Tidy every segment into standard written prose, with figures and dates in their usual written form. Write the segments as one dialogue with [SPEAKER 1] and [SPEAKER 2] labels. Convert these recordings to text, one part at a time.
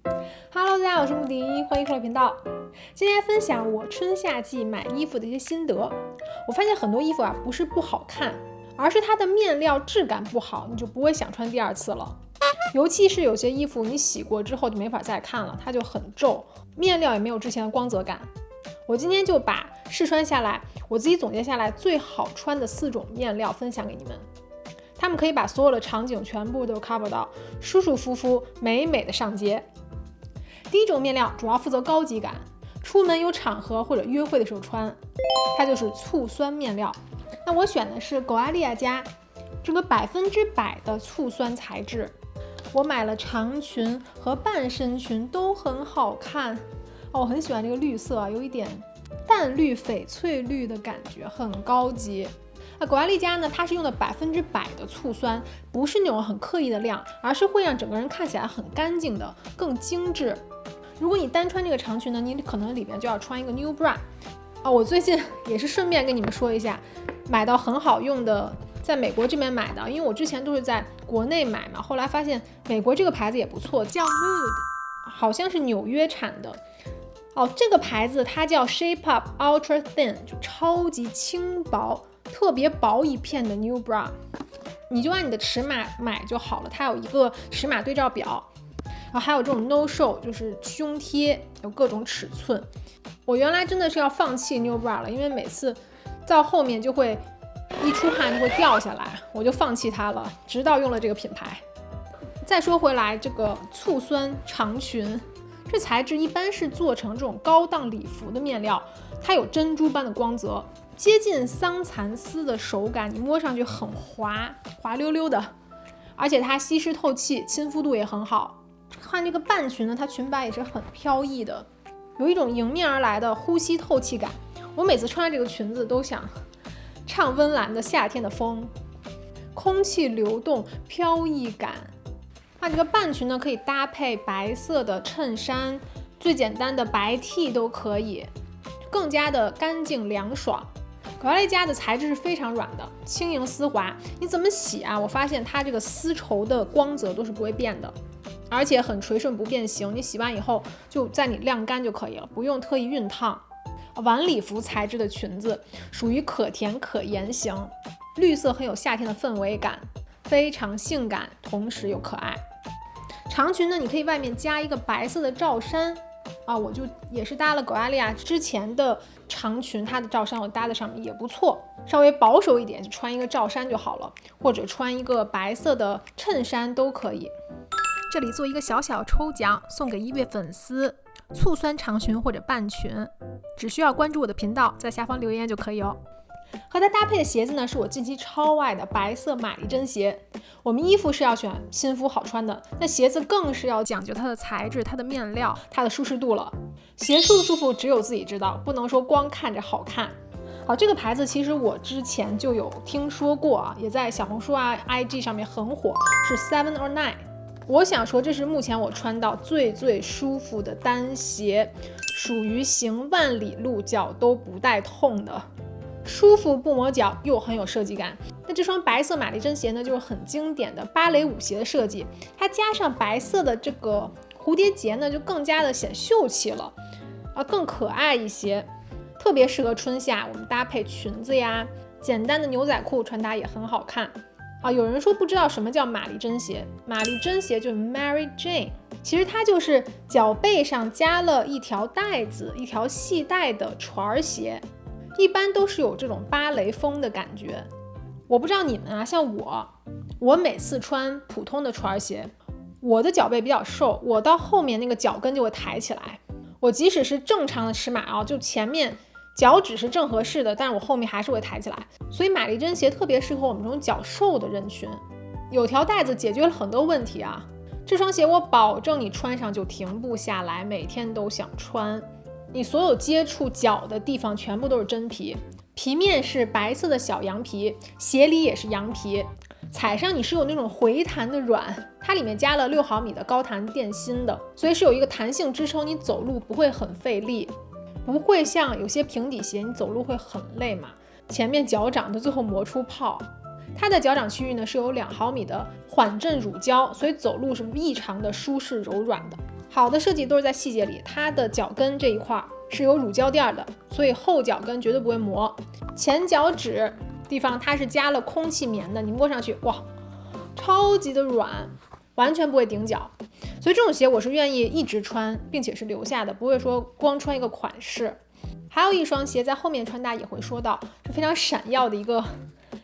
[SPEAKER 1] Hello， 大家好，我是穆迪，欢迎回来频道。今天分享我春夏季买衣服的一些心得。我发现很多衣服不是不好看，而是它的面料质感不好，你就不会想穿第二次了。尤其是有些衣服你洗过之后就没法再看了，它就很皱，面料也没有之前的光泽感。我今天就把试穿下来，我自己总结下来最好穿的4种面料分享给你们。他们可以把所有的场景全部都 cover 到，舒舒服服美美的上街。第一种面料主要负责高级感，出门有场合或者约会的时候穿，它就是醋酸面料。那我选的是狗阿丽亚家这个100%的醋酸材质。我买了长裙和半身裙都很好看我很喜欢这个绿色有一点淡绿翡翠绿的感觉，很高级。狗阿丽家呢，它是用的100%的醋酸，不是那种很刻意的亮，而是会让整个人看起来很干净的，更精致。如果你单穿这个长裙呢，你可能里面就要穿一个 new bra 我最近也是顺便跟你们说一下，买到很好用的，在美国这边买的，因为我之前都是在国内买嘛，后来发现美国这个牌子也不错，叫 Mood， 好像是纽约产的。这个牌子它叫 Shape Up Ultra Thin， 就超级轻薄，特别薄一片的 new bra， 你就按你的尺码买就好了。它有一个尺码对照表，然后还有这种 no show， 就是胸贴，有各种尺寸。我原来真的是要放弃 new bra 了，因为每次到后面就会一出汗就会掉下来，我就放弃它了，直到用了这个品牌。再说回来，这个醋酸长裙，这材质一般是做成这种高档礼服的面料，它有珍珠般的光泽，接近桑蚕丝的手感，你摸上去很滑，滑溜溜的，而且它吸湿透气，亲肤度也很好。看这个半裙呢，它裙摆也是很飘逸的，有一种迎面而来的呼吸透气感。我每次穿着这个裙子都想唱温岚的夏天的风，空气流动，飘逸感。这个半裙呢，可以搭配白色的衬衫，最简单的白 T 都可以，更加的干净凉爽。狗阿丽家的材质是非常软的，轻盈丝滑，你怎么洗我发现它这个丝绸的光泽都是不会变的，而且很垂顺不变形，你洗完以后就在你晾干就可以了，不用特意熨烫。晚礼服材质的裙子属于可甜可盐型，绿色很有夏天的氛围感，非常性感，同时又可爱。长裙呢，你可以外面加一个白色的罩衫我就也是搭了狗阿丽亚之前的长裙，它的罩衫我搭在上面也不错，稍微保守一点就穿一个罩衫就好了，或者穿一个白色的衬衫都可以。这里做一个小小抽奖，送给1位粉丝醋酸长裙或者半裙，只需要关注我的频道，在下方留言就可以哦。和它搭配的鞋子呢，是我近期超爱的白色玛丽珍鞋。我们衣服是要选亲肤好穿的，那鞋子更是要讲究它的材质、它的面料、它的舒适度了。鞋舒不舒服只有自己知道，不能说光看着好看。这个牌子其实我之前就有听说过也在小红书IG 上面很火，是 7 or 9。我想说，这是目前我穿到最舒服的单鞋，属于行万里路脚都不带痛的，舒服不磨脚又很有设计感。那这双白色玛丽珍鞋呢，就是很经典的芭蕾舞鞋的设计，它加上白色的这个蝴蝶结呢，就更加的显秀气了更可爱一些，特别适合春夏，我们搭配裙子呀，简单的牛仔裤穿搭也很好看有人说不知道什么叫玛丽珍鞋，玛丽珍鞋就是 Mary Jane， 其实它就是脚背上加了一条带子，一条细带的船鞋，一般都是有这种芭蕾风的感觉。我不知道你们像我每次穿普通的船鞋，我的脚背比较瘦，我到后面那个脚跟就会抬起来，我即使是正常的尺码就前面脚趾是正合适的，但是我后面还是会抬起来。所以玛丽珍鞋特别适合我们这种脚瘦的人群，有条带子解决了很多问题这双鞋我保证你穿上就停不下来，每天都想穿。你所有接触脚的地方全部都是真皮，皮面是白色的小羊皮，鞋里也是羊皮，踩上你是有那种回弹的软，它里面加了6毫米的高弹电芯的，所以是有一个弹性支撑，你走路不会很费力，不会像有些平底鞋你走路会很累嘛，前面脚掌的最后磨出泡。它的脚掌区域呢是有2毫米的缓震乳胶，所以走路是异常的舒适柔软的。好的设计都是在细节里，它的脚跟这一块是有乳胶垫的，所以后脚跟绝对不会磨。前脚趾地方它是加了空气棉的，你摸上去哇，超级的软，完全不会顶脚。所以这种鞋我是愿意一直穿，并且是留下的，不会说光穿一个款式。还有一双鞋在后面穿搭也会说到，是非常闪耀的一个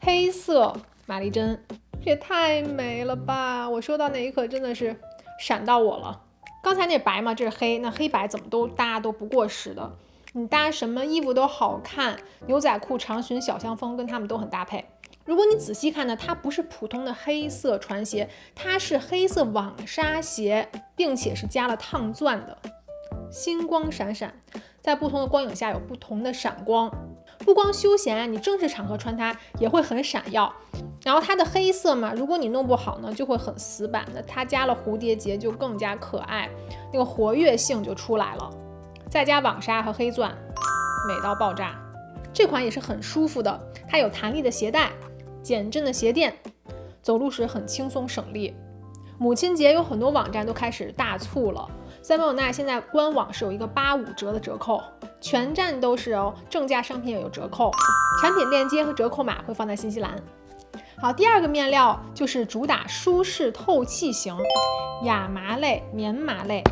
[SPEAKER 1] 黑色玛丽珍，这也太美了吧！我收到那一刻真的是闪到我了。刚才那白嘛，这是黑，那黑白怎么都搭都不过时的，你搭什么衣服都好看，牛仔裤、长裙、小香风跟他们都很搭配。如果你仔细看呢，它不是普通的黑色船鞋，它是黑色网纱鞋，并且是加了烫钻的，星光闪闪，在不同的光影下有不同的闪光。不光休闲，你正式场合穿它也会很闪耀。然后它的黑色嘛，如果你弄不好呢，就会很死板的。它加了蝴蝶结就更加可爱，那个活跃性就出来了。再加网纱和黑钻，美到爆炸。这款也是很舒服的，它有弹力的鞋带，减震的鞋垫，走路时很轻松省力。母亲节有很多网站都开始大促了。三毛有奈现在官网是有一个85折的折扣，全站都是哦，正价商品也有折扣，产品链接和折扣码会放在信息栏。好，第二个面料就是主打舒适透气型，亚麻类、棉麻类，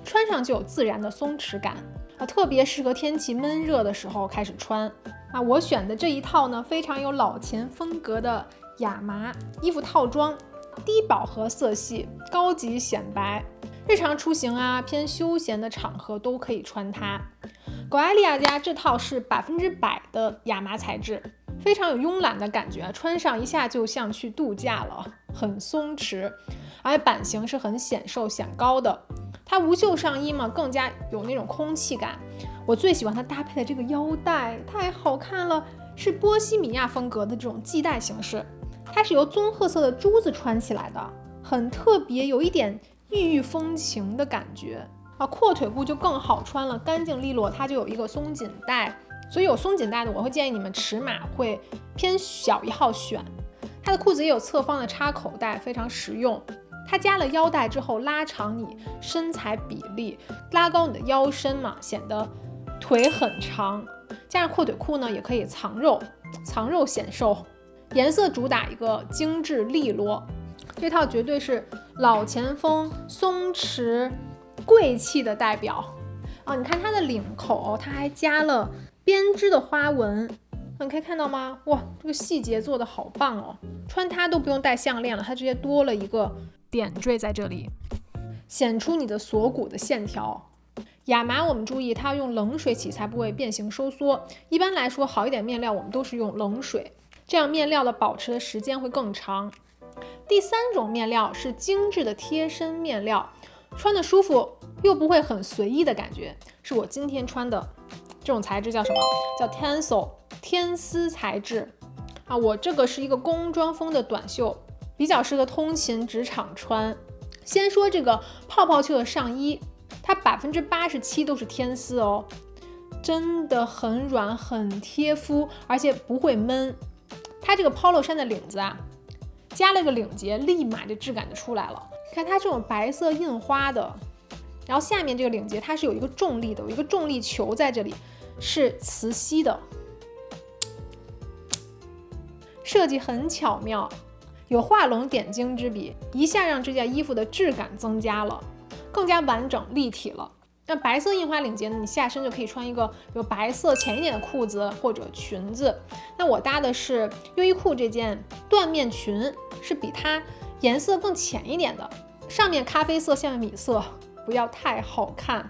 [SPEAKER 1] 穿上就有自然的松弛感啊，特别适合天气闷热的时候开始穿啊。我选的这一套呢，非常有老钱风格的亚麻衣服套装，低饱和色系，高级显白。日常出行啊，偏休闲的场合都可以穿它。狗艾利亚家这套是100%的亚麻材质，非常有慵懒的感觉，穿上一下就像去度假了，很松弛，而且版型是很显瘦显高的。它无袖上衣嘛，更加有那种空气感。我最喜欢它搭配的这个腰带，太好看了，是波西米亚风格的这种系带形式，它是由棕褐色的珠子穿起来的，很特别，有一点异域风情的感觉啊。阔腿裤就更好穿了，干净利落，它就有一个松紧带，所以有松紧带的我会建议你们尺码会偏小一号选。它的裤子也有侧方的插口袋，非常实用。它加了腰带之后，拉长你身材比例，拉高你的腰身嘛，显得腿很长。加上阔腿裤呢，也可以藏肉显瘦。颜色主打一个精致利落，这套绝对是老钱风松弛贵气的代表啊！你看它的领口，它还加了编织的花纹，你可以看到吗？哇，这个细节做的好棒哦！穿它都不用戴项链了，它直接多了一个点缀在这里，显出你的锁骨的线条。亚麻我们注意，它要用冷水洗才不会变形收缩。一般来说，好一点面料我们都是用冷水，这样面料的保持的时间会更长。第三种面料是精致的贴身面料，穿的舒服又不会很随意的感觉，是我今天穿的这种材质叫什么？叫 Tencel 天丝材质啊。我这个是一个工装风的短袖，比较适合通勤职场穿。先说这个泡泡袖的上衣，它87%都是天丝哦，真的很软很贴肤，而且不会闷。它这个 polo 衫的领子啊，加了个领结，立马这质感就出来了。看它这种白色印花的，然后下面这个领结它是有一个重力的，有一个重力球在这里，是磁吸的，设计很巧妙，有画龙点睛之笔，一下让这件衣服的质感增加了，更加完整立体了。那白色印花领结呢，你下身就可以穿一个有白色浅一点的裤子或者裙子。那我搭的是优衣库这件缎面裙，是比它颜色更浅一点的，上面咖啡色，下面米色，不要太好看。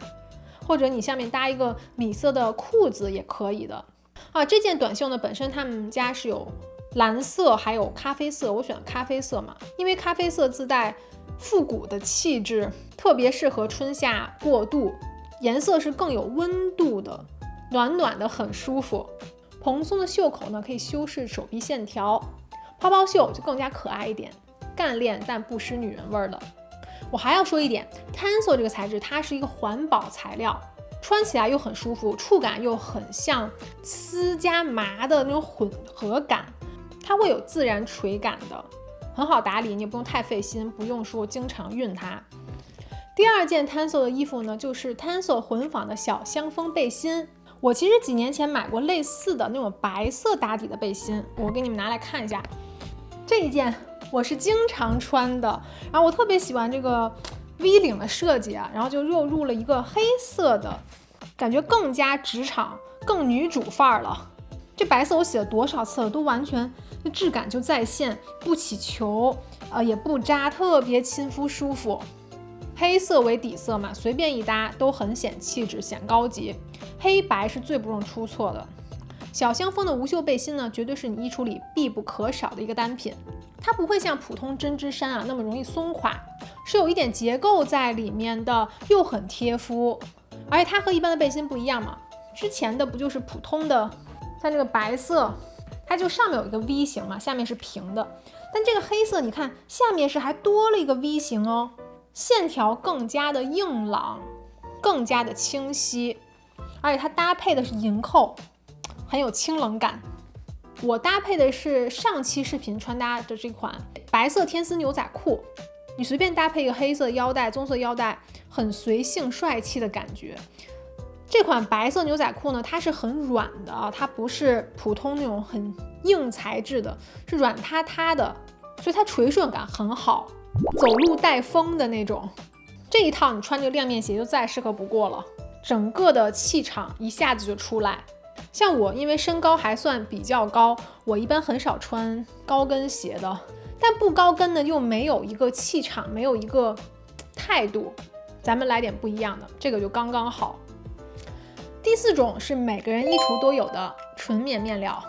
[SPEAKER 1] 或者你下面搭一个米色的裤子也可以的啊。这件短袖呢，本身他们家是有蓝色还有咖啡色，我选了咖啡色嘛，因为咖啡色自带复古的气质，特别适合春夏过渡，颜色是更有温度的，暖暖的很舒服。蓬松的袖口呢，可以修饰手臂线条，泡泡袖就更加可爱一点，干练但不失女人味的。我还要说一点 Tencel 这个材质它是一个环保材料，穿起来又很舒服，触感又很像丝加麻的那种混合感，它会有自然垂感的，很好打理，你也不用太费心，不用说经常熨它。第二件 Tencel 的衣服呢，就是 Tencel 混纺的小香风背心。我其实几年前买过类似的那种白色打底的背心，我给你们拿来看一下。这一件我是经常穿的，然后我特别喜欢这个 V 领的设计啊，然后就又入了一个黑色的，感觉更加职场、更女主范儿了。这白色我洗了多少次了，都完全这质感就在线，不起球，也不扎，特别亲肤舒服。黑色为底色嘛，随便一搭都很显气质，显高级。黑白是最不容出错的。小香风的无袖背心呢，绝对是你衣橱里必不可少的一个单品。它不会像普通针织衫啊那么容易松垮，是有一点结构在里面的，又很贴肤。而且它和一般的背心不一样嘛，之前的不就是普通的，像这个白色，它就上面有一个 V 型嘛，下面是平的。但这个黑色，你看下面是还多了一个 V 型哦，线条更加的硬朗，更加的清晰。而且它搭配的是银扣，很有清冷感。我搭配的是上期视频穿搭的这款白色天丝牛仔裤，你随便搭配一个黑色腰带、棕色腰带，很随性帅气的感觉。这款白色牛仔裤呢，它是很软的啊，它不是普通那种很硬材质的，是软塌塌的，所以它垂顺感很好，走路带风的那种。这一套你穿这个亮面鞋就再适合不过了，整个的气场一下子就出来。像我因为身高还算比较高，我一般很少穿高跟鞋的，但不高跟呢又没有一个气场，没有一个态度。咱们来点不一样的，这个就刚刚好。第四种是每个人衣橱都有的纯棉面料，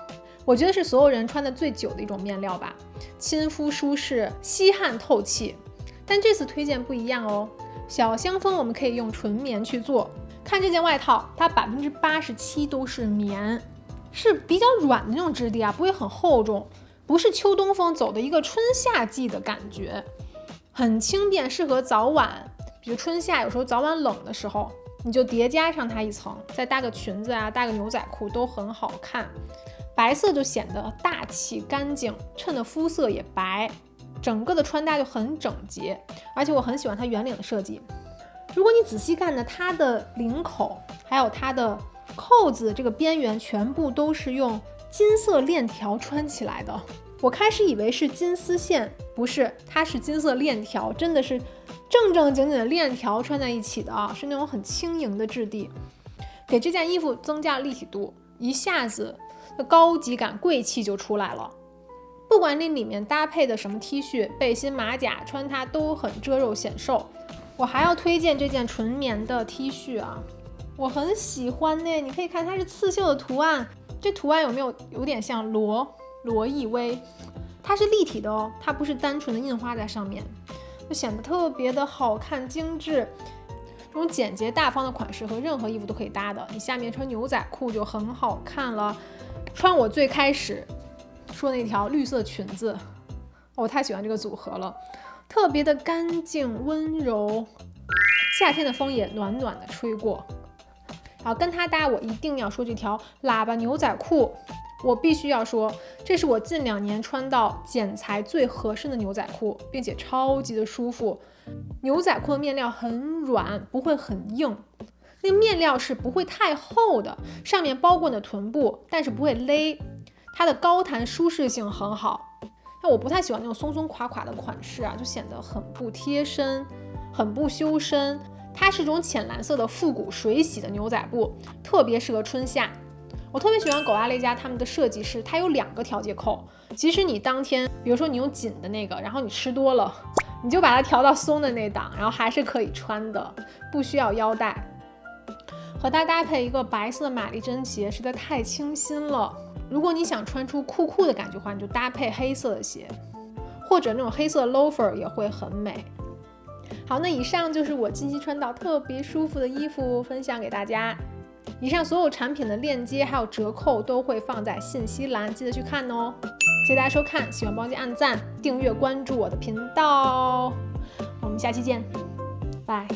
[SPEAKER 1] 我觉得是所有人穿的最久的一种面料吧，亲肤舒适，吸汗透气。但这次推荐不一样哦，小香风我们可以用纯棉去做。看这件外套，它87%都是棉，是比较软的那种质地啊，不会很厚重，不是秋冬风走的一个春夏季的感觉，很轻便，适合早晚，比如春夏有时候早晚冷的时候，你就叠加上它一层，再搭个裙子啊，搭个牛仔裤都很好看。白色就显得大气干净，衬的肤色也白，整个的穿搭就很整洁，而且我很喜欢它圆领的设计。如果你仔细看呢，它的领口还有它的扣子这个边缘全部都是用金色链条穿起来的。我开始以为是金丝线，不是，它是金色链条，真的是正正经经的链条穿在一起的啊，是那种很轻盈的质地，给这件衣服增加立体度，一下子的高级感、贵气就出来了。不管你里面搭配的什么 T 恤、背心、马甲，穿它都很遮肉显瘦。我还要推荐这件纯棉的 T 恤啊，我很喜欢呢。你可以看它是刺绣的图案，这图案有点像罗意威，它是立体的哦，它不是单纯的印花在上面，就显得特别的好看精致。这种简洁大方的款式和任何衣服都可以搭的，你下面穿牛仔裤就很好看了。穿我最开始说那条绿色裙子，我太喜欢这个组合了。特别的干净温柔，夏天的风也暖暖的吹过。好，跟它搭我一定要说这条喇叭牛仔裤，我必须要说，这是我近2年穿到剪裁最合身的牛仔裤，并且超级的舒服。牛仔裤的面料很软，不会很硬，那个面料是不会太厚的，上面包裹的臀部，但是不会勒，它的高弹舒适性很好。但我不太喜欢那种松松垮垮的款式啊，就显得很不贴身，很不修身。它是种浅蓝色的复古水洗的牛仔布，特别适合春夏。我特别喜欢狗拉雷家他们的设计是，它有2个调节扣，即使你当天，比如说你用紧的那个，然后你吃多了，你就把它调到松的那档，然后还是可以穿的，不需要腰带。和它搭配一个白色的玛丽珍鞋实在太清新了。如果你想穿出酷酷的感觉的话，你就搭配黑色的鞋，或者那种黑色 loafer 也会很美。好，那以上就是我近期穿到特别舒服的衣服分享给大家。以上所有产品的链接还有折扣都会放在信息栏，记得去看哦。谢谢大家收看，喜欢帮我按赞、订阅、关注我的频道。我们下期见，拜。